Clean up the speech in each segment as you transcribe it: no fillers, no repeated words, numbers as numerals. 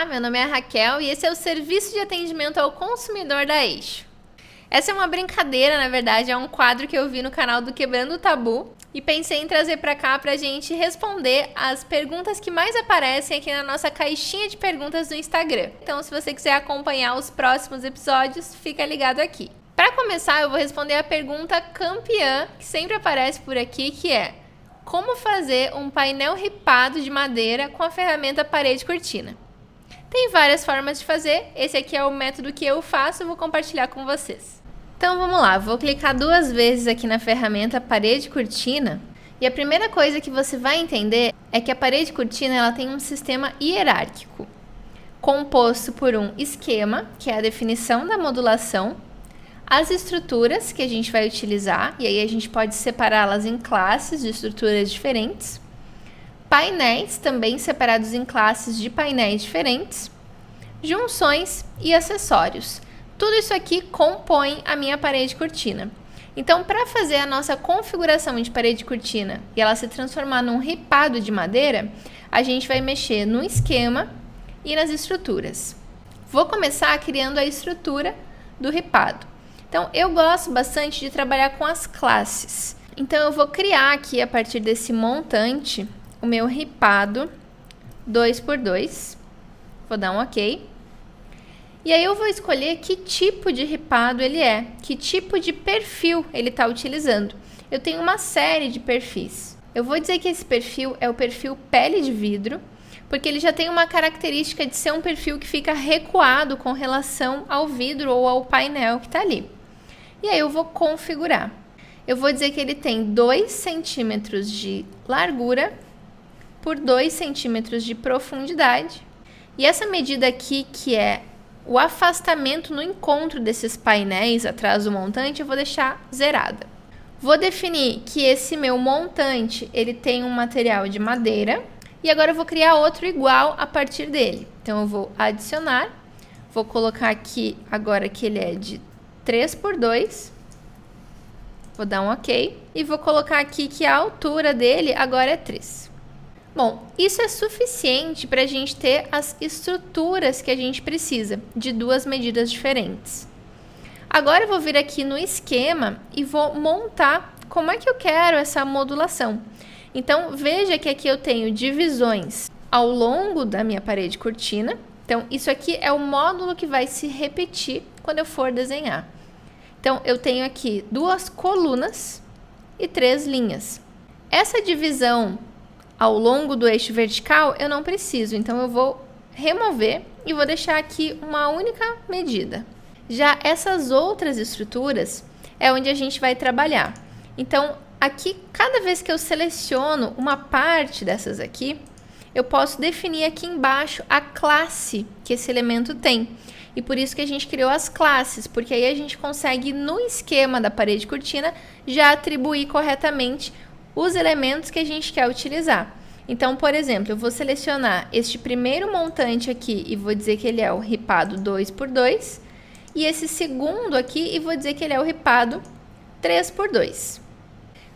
Olá, meu nome é Raquel e esse é o Serviço de Atendimento ao Consumidor da Eixo. Essa é uma brincadeira, na verdade, é um quadro que eu vi no canal do Quebrando o Tabu e pensei em trazer para cá para a gente responder as perguntas que mais aparecem aqui na nossa caixinha de perguntas do Instagram. Então, se você quiser acompanhar os próximos episódios, fica ligado aqui. Para começar, eu vou responder a pergunta campeã que sempre aparece por aqui, que é: como fazer um painel ripado de madeira com a ferramenta parede cortina? Tem várias formas de fazer, esse aqui é o método que eu faço e vou compartilhar com vocês. Então vamos lá, vou clicar 2 vezes aqui na ferramenta parede cortina e a primeira coisa que você vai entender é que a parede cortina ela tem um sistema hierárquico, composto por um esquema, que é a definição da modulação, as estruturas que a gente vai utilizar, e aí a gente pode separá-las em classes de estruturas diferentes, painéis também separados em classes de painéis diferentes, junções e acessórios. Tudo isso aqui compõe a minha parede cortina. Então, para fazer a nossa configuração de parede cortina e ela se transformar num ripado de madeira, a gente vai mexer no esquema e nas estruturas. Vou começar criando a estrutura do ripado. Então, eu gosto bastante de trabalhar com as classes. Então, eu vou criar aqui, a partir desse montante, o meu ripado 2x2. Vou dar um OK. E aí, eu vou escolher que tipo de ripado ele é, que tipo de perfil ele está utilizando. Eu tenho uma série de perfis. Eu vou dizer que esse perfil é o perfil pele de vidro, porque ele já tem uma característica de ser um perfil que fica recuado com relação ao vidro ou ao painel que está ali. E aí eu vou configurar. Eu vou dizer que ele tem 2 centímetros de largura por 2 centímetros de profundidade. E essa medida aqui, que é o afastamento no encontro desses painéis atrás do montante, eu vou deixar zerada. Vou definir que esse meu montante ele tem um material de madeira. E agora eu vou criar outro igual a partir dele. Então eu vou adicionar. Vou colocar aqui agora que ele é de 3x2, vou dar um OK, e vou colocar aqui que a altura dele agora é 3. Bom, isso é suficiente para a gente ter as estruturas que a gente precisa, de 2 medidas diferentes. Agora eu vou vir aqui no esquema e vou montar como é que eu quero essa modulação. Então, veja que aqui eu tenho divisões ao longo da minha parede cortina. Então, isso aqui é o módulo que vai se repetir quando eu for desenhar. Então, eu tenho aqui 2 colunas e 3 linhas. Essa divisão ao longo do eixo vertical eu não preciso, então eu vou remover e vou deixar aqui uma única medida. Já essas outras estruturas é onde a gente vai trabalhar. Então, aqui, cada vez que eu seleciono uma parte dessas aqui, eu posso definir aqui embaixo a classe que esse elemento tem. E por isso que a gente criou as classes, porque aí a gente consegue, no esquema da parede cortina, já atribuir corretamente os elementos que a gente quer utilizar. Então, por exemplo, eu vou selecionar este primeiro montante aqui e vou dizer que ele é o ripado 2x2. E esse segundo aqui e vou dizer que ele é o ripado 3x2.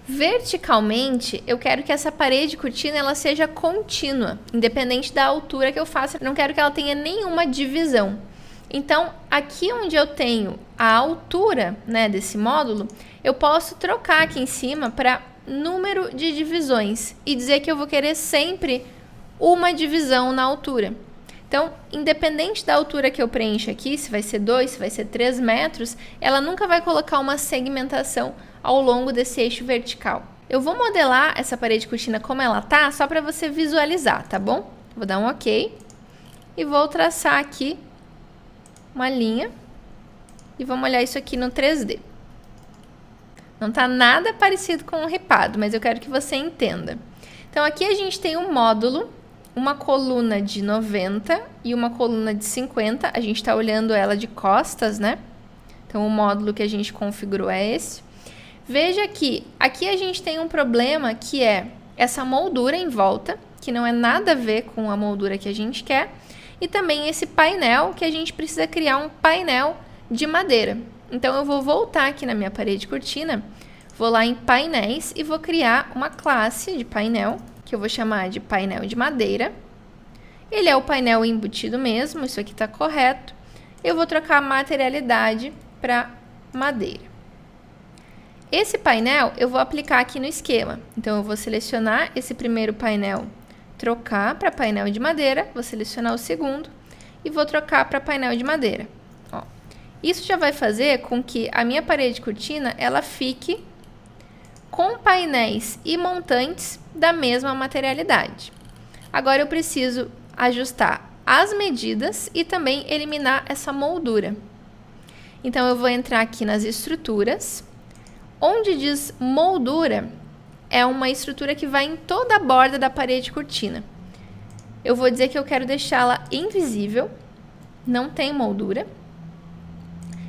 Verticalmente, eu quero que essa parede cortina ela seja contínua, independente da altura que eu faça. Eu não quero que ela tenha nenhuma divisão. Então, aqui onde eu tenho a altura, né, desse módulo, eu posso trocar aqui em cima para número de divisões e dizer que eu vou querer sempre uma divisão na altura. Então, independente da altura que eu preencho aqui, se vai ser 2, se vai ser 3 metros, ela nunca vai colocar uma segmentação ao longo desse eixo vertical. Eu vou modelar essa parede cortina como ela tá, só para você visualizar, tá bom? Vou dar um OK e vou traçar aqui uma linha e vamos olhar isso aqui no 3D. Não tá nada parecido com um ripado, mas eu quero que você entenda. Então, aqui a gente tem um módulo, uma coluna de 90 e uma coluna de 50. A gente está olhando ela de costas, né? Então, o módulo que a gente configurou é esse. Veja que aqui a gente tem um problema que é essa moldura em volta, que não é nada a ver com a moldura que a gente quer, e também esse painel, que a gente precisa criar um painel de madeira. Então, eu vou voltar aqui na minha parede cortina, vou lá em painéis e vou criar uma classe de painel, que eu vou chamar de painel de madeira. Ele é o painel embutido mesmo, isso aqui está correto. Eu vou trocar a materialidade para madeira. Esse painel eu vou aplicar aqui no esquema. Então, eu vou selecionar esse primeiro painel, trocar para painel de madeira, vou selecionar o segundo e vou trocar para painel de madeira. Ó, isso já vai fazer com que a minha parede cortina ela fique com painéis e montantes da mesma materialidade. Agora eu preciso ajustar as medidas e também eliminar essa moldura. Então, eu vou entrar aqui nas estruturas. Onde diz moldura, é uma estrutura que vai em toda a borda da parede cortina. Eu vou dizer que eu quero deixá-la invisível, não tem moldura.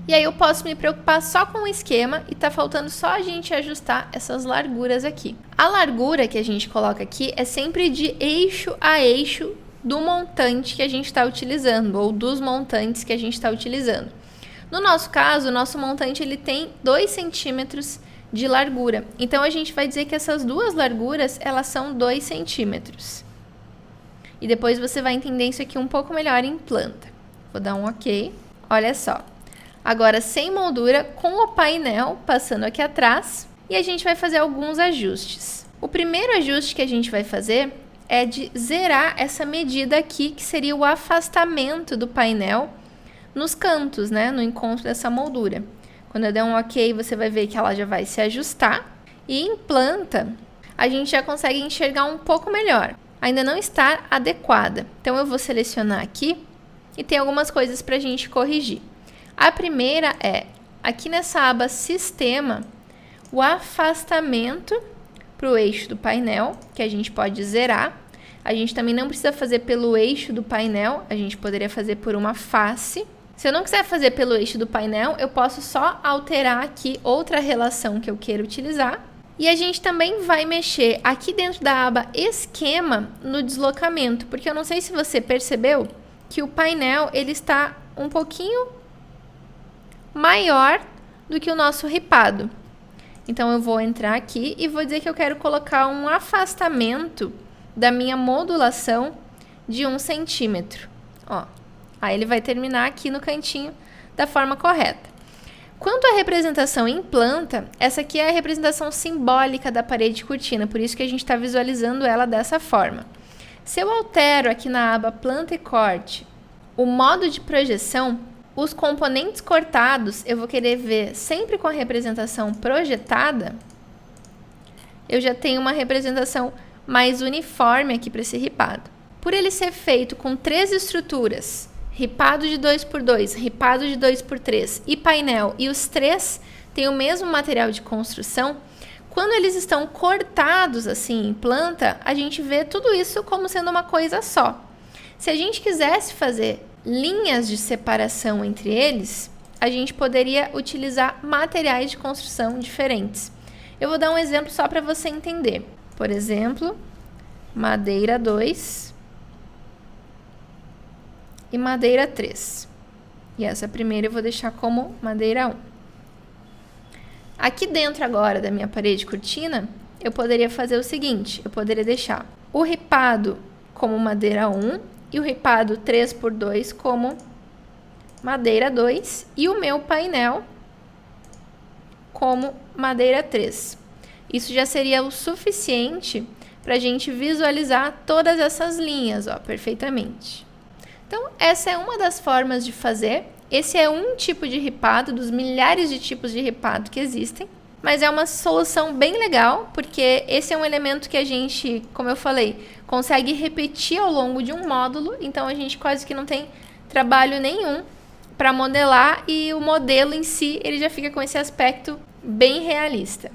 E aí eu posso me preocupar só com o esquema e tá faltando só a gente ajustar essas larguras aqui. A largura que a gente coloca aqui é sempre de eixo a eixo do montante que a gente está utilizando, ou dos montantes que a gente está utilizando. No nosso caso, o nosso montante ele tem 2 centímetros de largura. Então, a gente vai dizer que essas duas larguras, elas são 2 centímetros. E depois você vai entender isso aqui um pouco melhor em planta. Vou dar um OK. Olha só. Agora, sem moldura, com o painel passando aqui atrás. E a gente vai fazer alguns ajustes. O primeiro ajuste que a gente vai fazer é de zerar essa medida aqui, que seria o afastamento do painel nos cantos, né, no encontro dessa moldura. Quando eu der um OK, você vai ver que ela já vai se ajustar. E em planta, a gente já consegue enxergar um pouco melhor. Ainda não está adequada. Então, eu vou selecionar aqui e tem algumas coisas para a gente corrigir. A primeira é, aqui nessa aba Sistema, o afastamento para o eixo do painel, que a gente pode zerar. A gente também não precisa fazer pelo eixo do painel, a gente poderia fazer por uma face. Se eu não quiser fazer pelo eixo do painel, eu posso só alterar aqui outra relação que eu queira utilizar. E a gente também vai mexer aqui dentro da aba Esquema no deslocamento, porque eu não sei se você percebeu que o painel ele está um pouquinho maior do que o nosso ripado. Então, eu vou entrar aqui e vou dizer que eu quero colocar um afastamento da minha modulação de 1 centímetro. Ó. Aí ele vai terminar aqui no cantinho da forma correta. Quanto à representação em planta, essa aqui é a representação simbólica da parede cortina, por isso que a gente está visualizando ela dessa forma. Se eu altero aqui na aba Planta e Corte o modo de projeção, os componentes cortados eu vou querer ver sempre com a representação projetada. Eu já tenho uma representação mais uniforme aqui para esse ripado. Por ele ser feito com 3 estruturas, ripado de 2x2, ripado de 2x3 e painel, e os 3 têm o mesmo material de construção, quando eles estão cortados assim em planta, a gente vê tudo isso como sendo uma coisa só. Se a gente quisesse fazer linhas de separação entre eles, a gente poderia utilizar materiais de construção diferentes. Eu vou dar um exemplo só para você entender. Por exemplo, madeira 2 e madeira 3. E essa primeira eu vou deixar como madeira 1. Aqui dentro agora da minha parede cortina, eu poderia fazer o seguinte, eu poderia deixar o ripado como madeira 1 e o ripado 3x2 como madeira 2 e o meu painel como madeira 3. Isso já seria o suficiente para a gente visualizar todas essas linhas, ó, perfeitamente. Então, essa é uma das formas de fazer. Esse é um tipo de ripado, dos milhares de tipos de ripado que existem. Mas é uma solução bem legal, porque esse é um elemento que a gente, como eu falei, consegue repetir ao longo de um módulo. Então, a gente quase que não tem trabalho nenhum para modelar e o modelo em si, ele já fica com esse aspecto bem realista.